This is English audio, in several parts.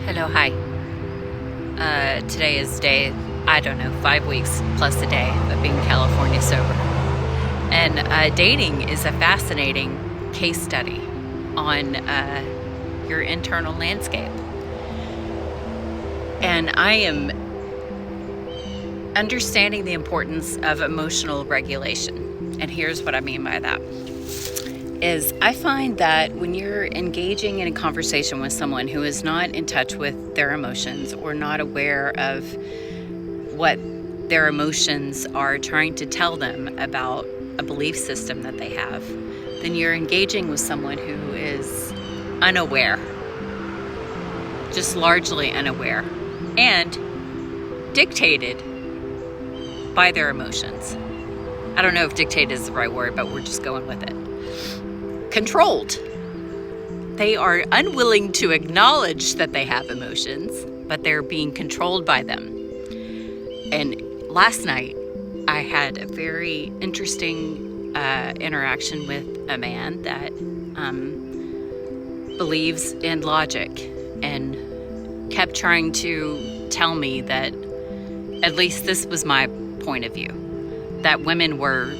Hello, hi. Today is day, 5 weeks plus a day of being California sober. And dating is a fascinating case study on your internal landscape. And I am understanding the importance of emotional regulation. And here's what I mean by that. Is I find that when you're engaging in a conversation with someone who is not in touch with their emotions or not aware of what their emotions are trying to tell them about a belief system that they have, then you're engaging with someone who is unaware, just largely unaware, and dictated by their emotions. I don't know if dictate is the right word, but we're just going with it. Controlled. They are unwilling to acknowledge that they have emotions, but they're being controlled by them. And last night, I had a very interesting interaction with a man that believes in logic and kept trying to tell me that, at least this was my point of view, that women were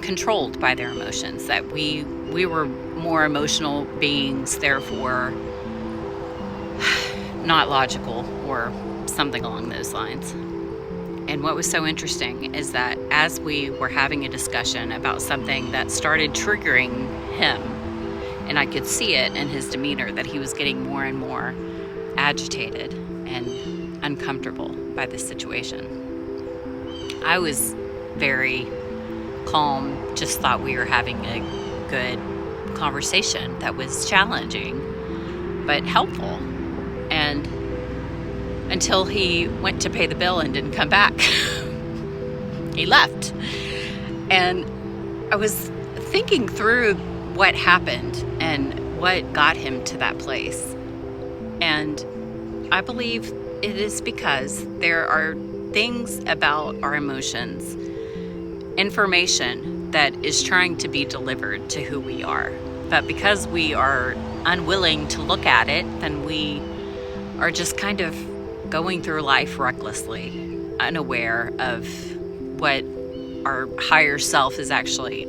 controlled by their emotions, that we were more emotional beings, therefore not logical, or something along those lines. And what was so interesting is that as we were having a discussion about something that started triggering him, and I could see it in his demeanor that he was getting more and more agitated and uncomfortable by this situation. I was very calm, just thought we were having a good conversation that was challenging but helpful, and until he went to pay the bill and didn't come back. He left. And I was thinking through what happened and what got him to that place. And I believe it is because there are things about our emotions, information that is trying to be delivered to who we are. But because we are unwilling to look at it, then we are just kind of going through life recklessly, unaware of what our higher self is actually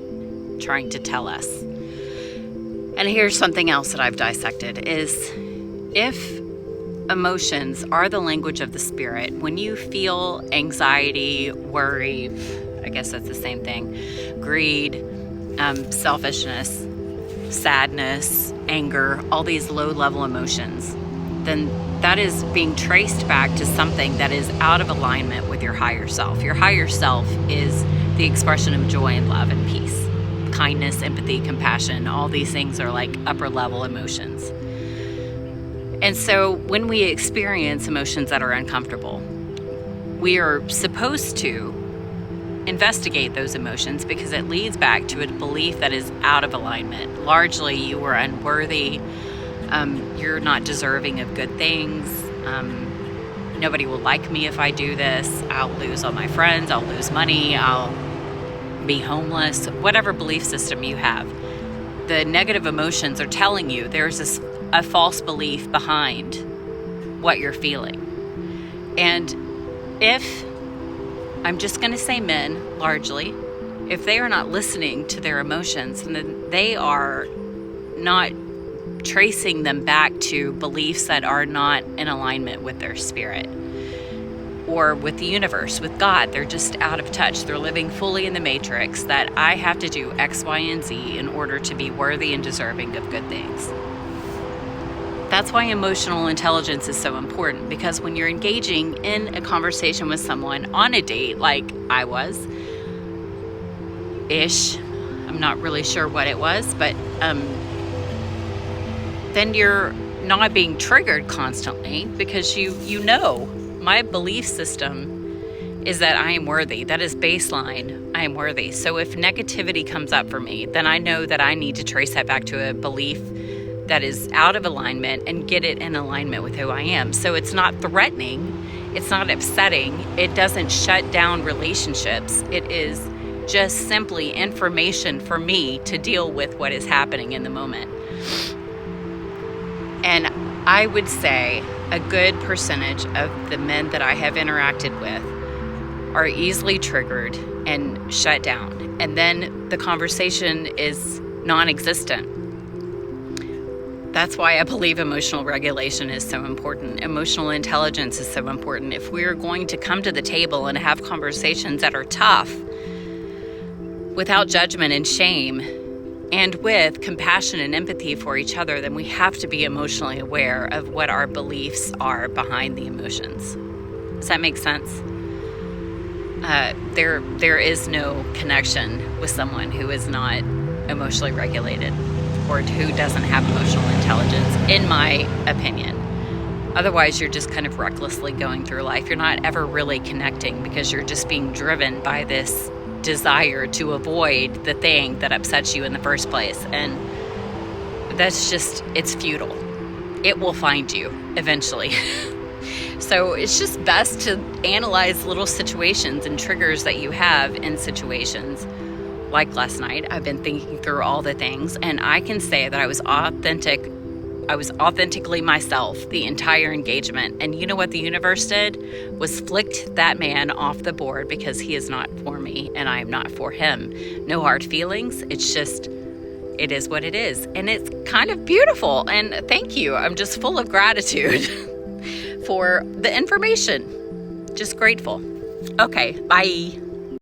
trying to tell us. And here's something else that I've dissected is, if emotions are the language of the spirit, when you feel anxiety, worry, I guess that's the same thing, greed, selfishness, sadness, anger, all these low-level emotions, then that is being traced back to something that is out of alignment with your higher self. Your higher self is the expression of joy and love and peace, kindness, empathy, compassion. All these things are like upper-level emotions. And so when we experience emotions that are uncomfortable, we are supposed to investigate those emotions, because it leads back to a belief that is out of alignment. Largely, you are unworthy. You're not deserving of good things. Nobody will like me if I do this. I'll lose all my friends. I'll lose money. I'll be homeless. Whatever belief system you have, the negative emotions are telling you there's a false belief behind what you're feeling. And if, I'm just going to say men, largely, if they are not listening to their emotions, then they are not tracing them back to beliefs that are not in alignment with their spirit or with the universe, with God. They're just out of touch. They're living fully in the matrix that I have to do X, Y, and Z in order to be worthy and deserving of good things. That's why emotional intelligence is so important, because when you're engaging in a conversation with someone on a date, like I was, I'm not really sure what it was, but then you're not being triggered constantly, because you know my belief system is that I am worthy. That is baseline. I am worthy. So if negativity comes up for me, then I know that I need to trace that back to a belief that is out of alignment and get it in alignment with who I am. So it's not threatening. It's not upsetting. It doesn't shut down relationships. It is just simply information for me to deal with what is happening in the moment. And I would say a good percentage of the men that I have interacted with are easily triggered and shut down. And then the conversation is non-existent. That's why I believe emotional regulation is so important. Emotional intelligence is so important. If we're going to come to the table and have conversations that are tough, without judgment and shame, and with compassion and empathy for each other, then we have to be emotionally aware of what our beliefs are behind the emotions. Does that make sense? There is no connection with someone who is not emotionally regulated or who doesn't have emotional intelligence, in my opinion. Otherwise, you're just kind of recklessly going through life. You're not ever really connecting because you're just being driven by this desire to avoid the thing that upsets you in the first place. And that's just, it's futile. It will find you eventually. So it's just best to analyze little situations and triggers that you have in situations. Like last night, I've been thinking through all the things, and I can say that I was authentically myself the entire engagement. And you know what the universe did? Was flicked that man off the board because he is not for me and I am not for him. No hard feelings. It's just, it is what it is. And it's kind of beautiful. And thank you. I'm just full of gratitude for the information. Just grateful. Okay, bye.